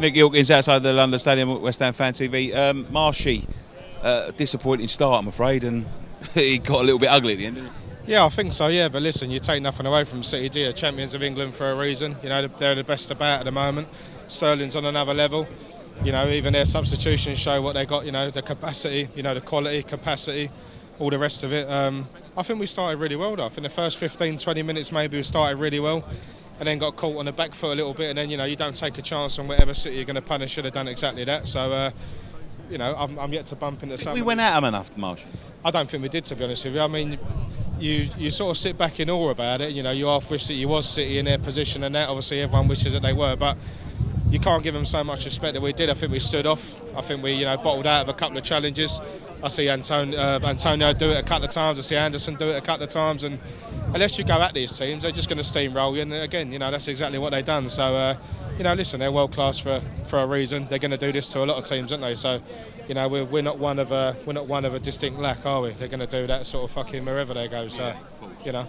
Nick Wilkins outside the London Stadium at West Ham Fan TV. Marshy, disappointing start, I'm afraid, and it got a little bit ugly at the end, didn't it? Yeah, I think so, yeah, but listen, you take nothing away from City, do you? Champions of England for a reason. You know, they're the best about at the moment. Sterling's on another level. You know, even their substitutions show what they got, you know, the capacity, you know, the quality, capacity, all the rest of it. I think we started really well, though. I think the first 15, 20 minutes maybe we started really well and then got caught on the back foot a little bit, and then, you know, you don't take a chance on whatever City you're going to punish. Should have done exactly that. So, you know, I'm yet to bump into something. We went at them enough, Marshy. I don't think we did, to be honest with you. I mean, you sort of sit back in awe about it. You know, you half wish that you was City in their position and that. Obviously, everyone wishes that they were, but you can't give them so much respect that we did. I think we stood off. I think we, you know, bottled out of a couple of challenges. I see Antonio do it a couple of times. I see Anderson do it a couple of times. And unless you go at these teams, they're just going to steamroll you. And again, you know, that's exactly what they've done. So, you know, listen, they're world class for a reason. They're going to do this to a lot of teams, aren't they? So, you know, we're not one of a distinct lack, are we? They're going to do that sort of fucking wherever they go. So, you know.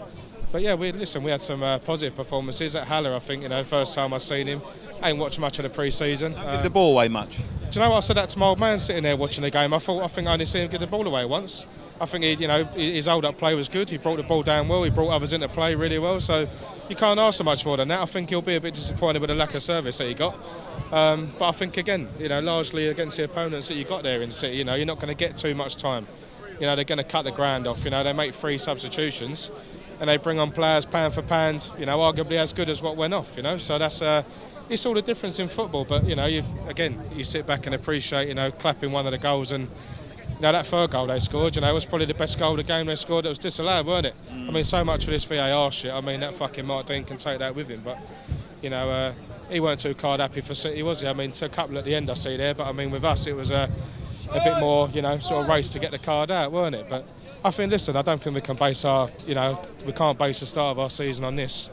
But yeah, we had some positive performances at Haller. I think, you know, first time I've seen him. I ain't watched much of the pre-season. Did the ball away much? Do you know what I said that to my old man sitting there watching the game? I think I only seen him get the ball away once. I think his hold-up play was good. He brought the ball down well. He brought others into play really well. So you can't ask for much more than that. I think he'll be a bit disappointed with the lack of service that he got. But I think again, you know, largely against the opponents that you got there in City, you know, you're not going to get too much time. You know, they're going to cut the ground off. You know, they make 3 substitutions. And they bring on players pound for pound, you know, arguably as good as what went off, you know. So that's it's all the difference in football. But, you know, you sit back and appreciate, you know, clapping one of the goals. And, you know, that third goal they scored, you know, was probably the best goal of the game they scored. It was disallowed, weren't it? I mean, so much for this VAR shit. I mean, that fucking Mark Dean can take that with him. But, you know, he weren't too card happy for City, was he? I mean, a couple at the end I see there. But, I mean, with us, it was a bit more, you know, sort of race to get the card out, weren't it? But I think, listen, I don't think we can base we can't base the start of our season on this.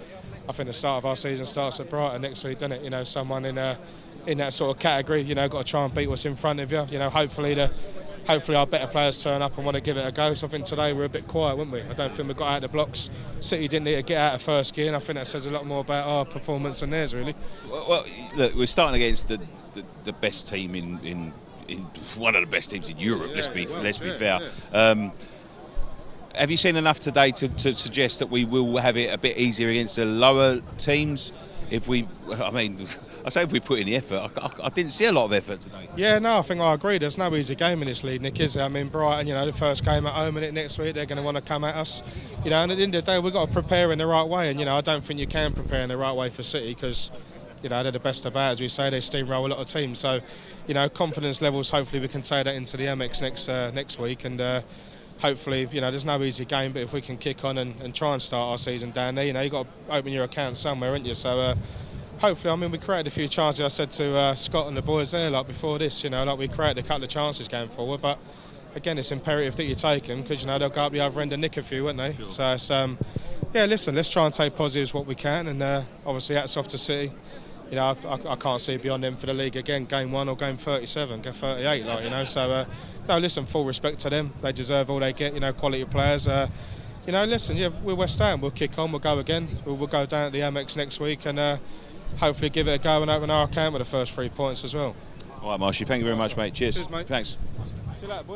I think the start of our season starts at Brighton next week, doesn't it? You know, someone in that sort of category, you know, got to try and beat what's in front of you. You know, hopefully our better players turn up and want to give it a go. So I think today we're a bit quiet, weren't we? I don't think we got out of the blocks. City didn't need to get out of first gear, and I think that says a lot more about our performance than theirs, really. Well, look, we're starting against the best team in one of the best teams in Europe. Yeah, let's be fair. Yeah. Have you seen enough today to suggest that we will have it a bit easier against the lower teams? I say if we put in the effort. I didn't see a lot of effort today. Yeah, no, I think I agree. There's no easy game in this league, Nick, is there? I mean, Brighton, you know, the first game at home, and next week they're going to want to come at us. You know, and at the end of the day, we've got to prepare in the right way. And, you know, I don't think you can prepare in the right way for City because, you know, they're the best about, as we say, they steamroll a lot of teams. So, you know, confidence levels, hopefully we can take that into the Amex next week. And hopefully, you know, there's no easy game, but if we can kick on and try and start our season down there, you know, you've got to open your account somewhere, haven't you? So hopefully, I mean, we created a few chances. I said to Scott and the boys there, like before this, you know, like we created a couple of chances going forward, but again, it's imperative that you take them because, you know, they'll go up the other end and nick a few, won't they? Sure. So it's, yeah, listen, let's try and take positives what we can, and obviously hats off to City. You know, I can't see beyond them for the league again, game 1 or game 37, game 38, like, you know. So, no, listen, full respect to them. They deserve all they get, you know, quality players. You know, listen, yeah, we're West Ham. We'll kick on, we'll go again. We'll go down at the Amex next week and hopefully give it a go and open our account with the first 3 points as well. All right, Marshy, thank you very much, mate. Cheers. Cheers, mate. Thanks. See you later, boys.